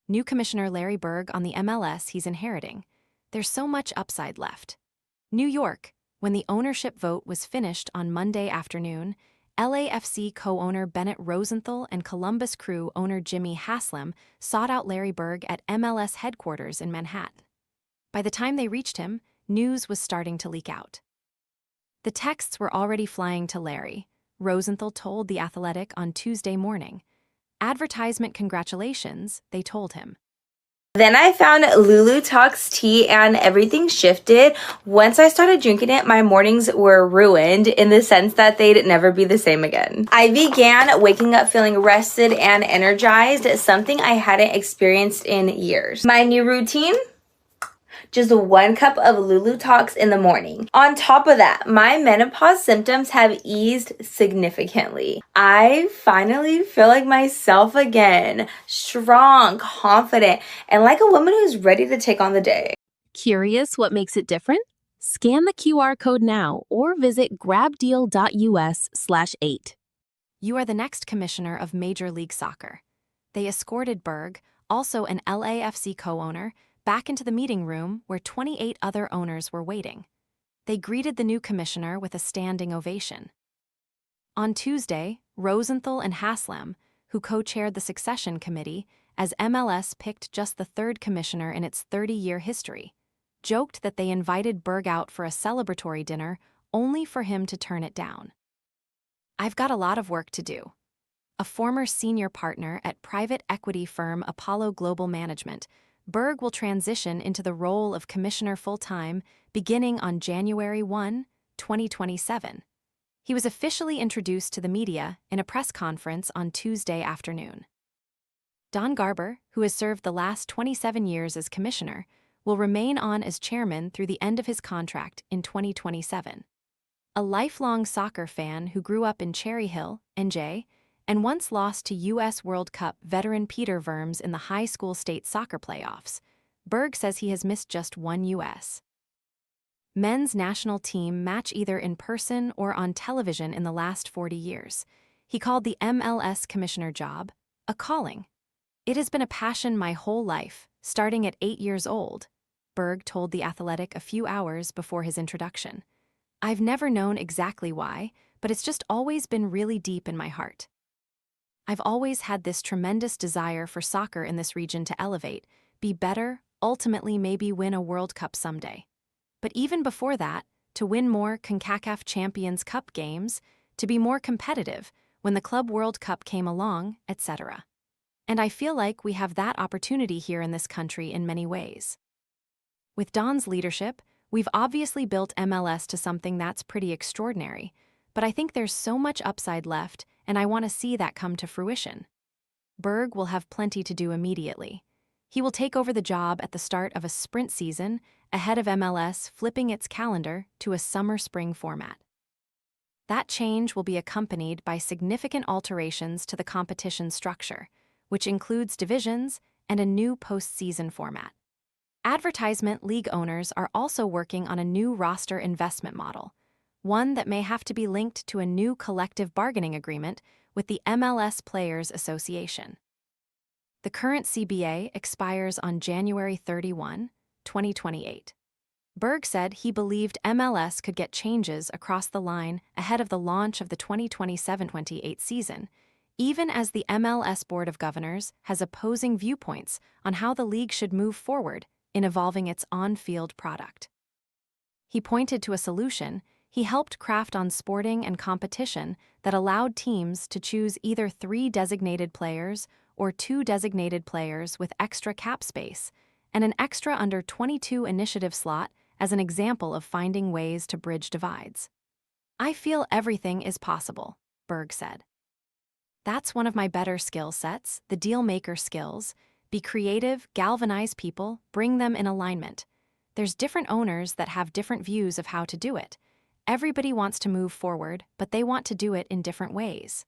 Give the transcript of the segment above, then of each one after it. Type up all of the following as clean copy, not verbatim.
New Commissioner Larry Berg on the MLS he's inheriting. There's so much upside left. New York, when the ownership vote was finished on Monday afternoon, LAFC co-owner Bennett Rosenthal and Columbus Crew owner Jimmy Haslam sought out Larry Berg at MLS headquarters in Manhattan. By the time they reached him, news was starting to leak out. The texts were already flying to Larry, Rosenthal told The Athletic on Tuesday morning. Advertisement Congratulations, they told him. Then I found Lulu Talks tea and everything shifted. Once I started drinking it, my mornings were ruined in the sense that they'd never be the same again. I began waking up feeling rested and energized, something I hadn't experienced in years. My new routine? Just 1 cup of Lulu Talks in the morning. On top of that, my menopause symptoms have eased significantly. I finally feel like myself again, strong, confident, and like a woman who's ready to take on the day. Curious what makes it different? Scan the QR code now or visit grabdeal.us/8. You are the next commissioner of Major League Soccer. They escorted Berg, also an LAFC co-owner, back into the meeting room where 28 other owners were waiting. They greeted the new commissioner with a standing ovation. On Tuesday, Rosenthal and Haslam, who co-chaired the succession committee, as MLS picked just the third commissioner in its 30-year history, joked that they invited Berg out for a celebratory dinner only for him to turn it down. "I've got a lot of work to do." A former senior partner at private equity firm Apollo Global Management, Berg will transition into the role of commissioner full-time beginning on January 1, 2027. He was officially introduced to the media in a press conference on Tuesday afternoon. Don Garber, who has served the last 27 years as commissioner, will remain on as chairman through the end of his contract in 2027. A lifelong soccer fan who grew up in Cherry Hill, NJ, and once lost to U.S. World Cup veteran Peter Vermes in the high school state soccer playoffs, Berg says he has missed just one U.S. men's national team match either in person or on television in the last 40 years. He called the MLS commissioner job a calling. "It has been a passion my whole life, starting at 8 years old," Berg told The Athletic a few hours before his introduction. "I've never known exactly why, but it's just always been really deep in my heart. I've always had this tremendous desire for soccer in this region to elevate, be better, ultimately maybe win a World Cup someday. But even before that, to win more CONCACAF Champions Cup games, to be more competitive when the Club World Cup came along, etc. And I feel like we have that opportunity here in this country in many ways. With Don's leadership, we've obviously built MLS to something that's pretty extraordinary, but I think there's so much upside left, and I want to see that come to fruition." Berg will have plenty to do immediately. He will take over the job at the start of a sprint season, ahead of MLS flipping its calendar to a summer-spring format. That change will be accompanied by significant alterations to the competition structure, which includes divisions and a new postseason format. Advertisement league owners are also working on a new roster investment model, one that may have to be linked to a new collective bargaining agreement with the MLS Players Association. The current CBA expires on January 31, 2028. Berg said he believed MLS could get changes across the line ahead of the launch of the 2027-28 season, even as the MLS Board of Governors has opposing viewpoints on how the league should move forward in evolving its on-field product. He pointed to a solution he helped craft on sporting and competition that allowed teams to choose either 3 designated players or 2 designated players with extra cap space, and an extra under 22 initiative slot as an example of finding ways to bridge divides. "I feel everything is possible," Berg said. "That's one of my better skill sets, the deal-maker skills. Be creative, galvanize people, bring them in alignment. There's different owners that have different views of how to do it. Everybody wants to move forward, but they want to do it in different ways.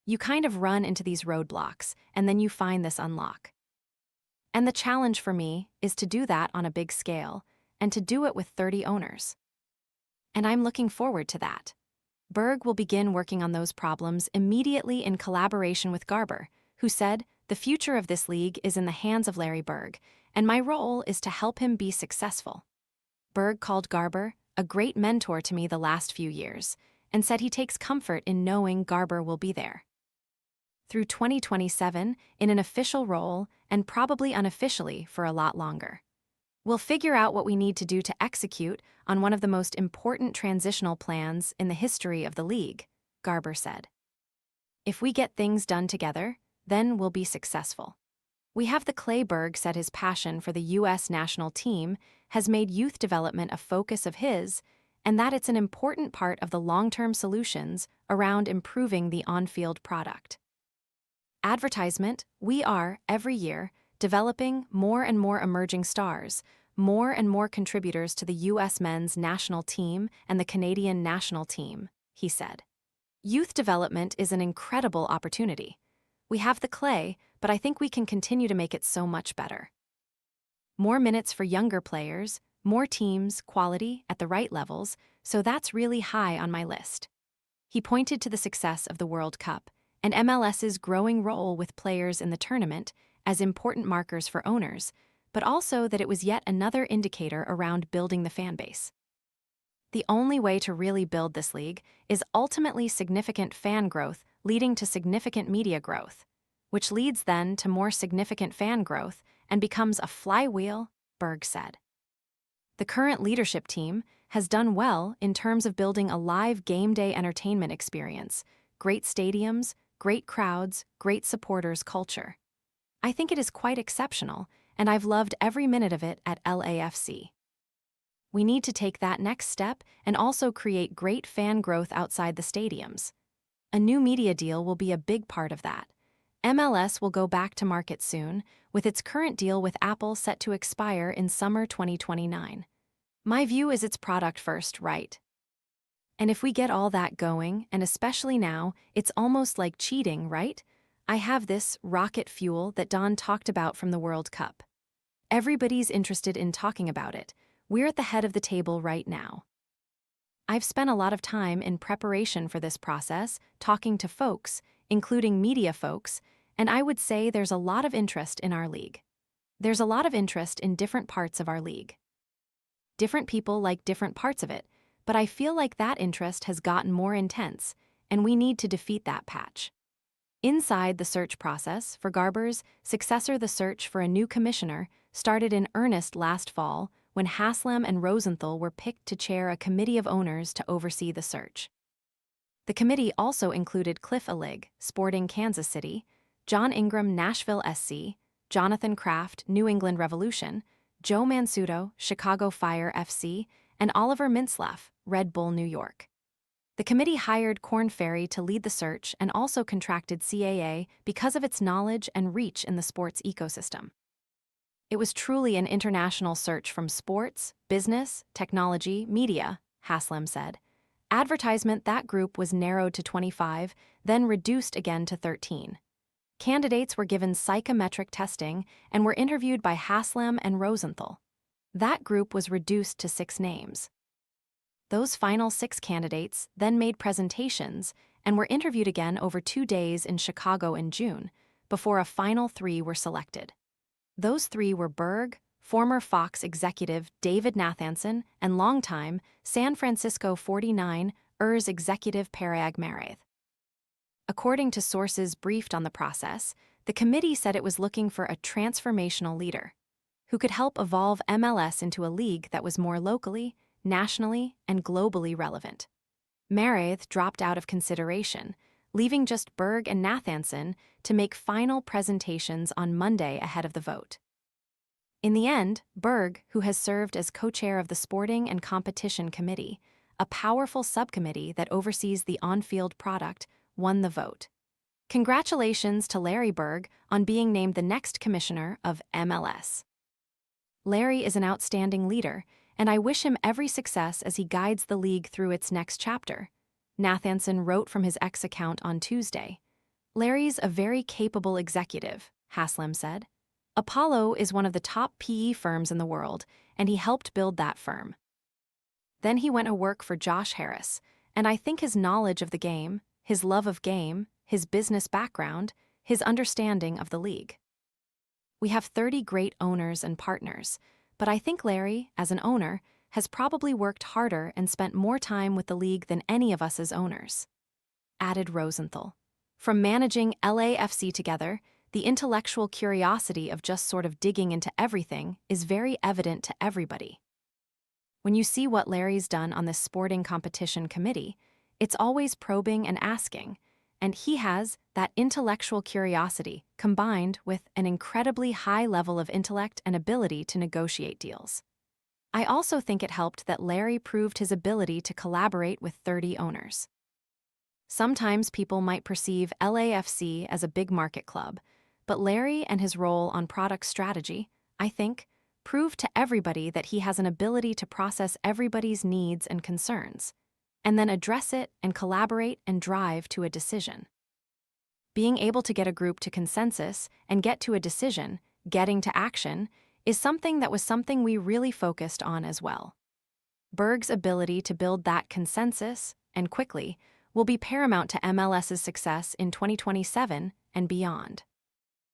You kind of run into these roadblocks, and then you find this unlock. And the challenge for me is to do that on a big scale, and to do it with 30 owners. And I'm looking forward to that." Berg will begin working on those problems immediately in collaboration with Garber, who said, The future of this league is in the hands of Larry Berg, and my role is to help him be successful. Berg called Garber a great mentor to me the last few years, and said he takes comfort in knowing Garber will be there through 2027 in an official role and probably unofficially for a lot longer. We'll figure out what we need to do to execute on one of the most important transitional plans in the history of the league, Garber said. If we get things done together, then we'll be successful. We have the clay. Berg said his passion for the U.S. national team has made youth development a focus of his, and that it's an important part of the long-term solutions around improving the on-field product. Advertisement, we are, every year, developing more and more emerging stars, more and more contributors to the U.S. men's national team and the Canadian national team, he said. Youth development is an incredible opportunity. We have the clay, but I think we can continue to make it so much better. More minutes for younger players, more teams, quality, at the right levels, so that's really high on my list. He pointed to the success of the World Cup and MLS's growing role with players in the tournament as important markers for owners, but also that it was yet another indicator around building the fan base. The only way to really build this league is ultimately significant fan growth leading to significant media growth, which leads then to more significant fan growth and becomes a flywheel, Berg said. The current leadership team has done well in terms of building a live game day entertainment experience, great stadiums, great crowds, great supporters culture. I think it is quite exceptional, and I've loved every minute of it at LAFC. We need to take that next step and also create great fan growth outside the stadiums. A new media deal will be a big part of that. MLS will go back to market soon, with its current deal with Apple set to expire in summer 2029. My view is it's product first, right? And if we get all that going, and especially now, it's almost like cheating, right? I have this rocket fuel that Don talked about from the World Cup. Everybody's interested in talking about it. We're at the head of the table right now. I've spent a lot of time in preparation for this process, talking to folks, including media folks, and I would say there's a lot of interest in our league. There's a lot of interest in different parts of our league. Different people like different parts of it, but I feel like that interest has gotten more intense, and we need to defeat that patch. Inside the search process for Garber's successor, the search for a new commissioner started in earnest last fall when Haslam and Rosenthal were picked to chair a committee of owners to oversee the search. The committee also included Cliff Alig, Sporting Kansas City, John Ingram, Nashville SC, Jonathan Kraft, New England Revolution, Joe Mansueto, Chicago Fire FC, and Oliver Mintzlaff, Red Bull New York. The committee hired Korn Ferry to lead the search and also contracted CAA because of its knowledge and reach in the sports ecosystem. It was truly an international search from sports, business, technology, media, Haslam said. Advertisement, that group was narrowed to 25, then reduced again to 13. Candidates were given psychometric testing and were interviewed by Haslam and Rosenthal. That group was reduced to 6 names. Those final 6 candidates then made presentations and were interviewed again over 2 days in Chicago in June, before a final 3 were selected. Those 3 were Berg, former Fox executive David Nathanson, and longtime San Francisco 49ers executive Parag Mareth. According to sources briefed on the process, the committee said it was looking for a transformational leader who could help evolve MLS into a league that was more locally, nationally, and globally relevant. Mareth dropped out of consideration, leaving just Berg and Nathanson to make final presentations on Monday ahead of the vote. In the end, Berg, who has served as co-chair of the Sporting and Competition Committee, a powerful subcommittee that oversees the on-field product, won the vote. Congratulations to Larry Berg on being named the next commissioner of MLS. Larry is an outstanding leader, and I wish him every success as he guides the league through its next chapter, Nathanson wrote from his X account on Tuesday. Larry's a very capable executive, Haslam said. Apollo is one of the top PE firms in the world, and he helped build that firm. Then he went to work for Josh Harris, and I think his knowledge of the game, his love of game, his business background, his understanding of the league. We have 30 great owners and partners, but I think Larry, as an owner, has probably worked harder and spent more time with the league than any of us as owners," added Rosenthal. From managing LAFC together, the intellectual curiosity of just sort of digging into everything is very evident to everybody. When you see what Larry's done on this sporting competition committee, it's always probing and asking, and he has that intellectual curiosity combined with an incredibly high level of intellect and ability to negotiate deals. I also think it helped that Larry proved his ability to collaborate with 30 owners. Sometimes people might perceive LAFC as a big market club, but Larry and his role on product strategy, I think, proved to everybody that he has an ability to process everybody's needs and concerns, and then address it and collaborate and drive to a decision. Being able to get a group to consensus and get to a decision, getting to action, is something we really focused on as well. Berg's ability to build that consensus, and quickly, will be paramount to MLS's success in 2027 and beyond.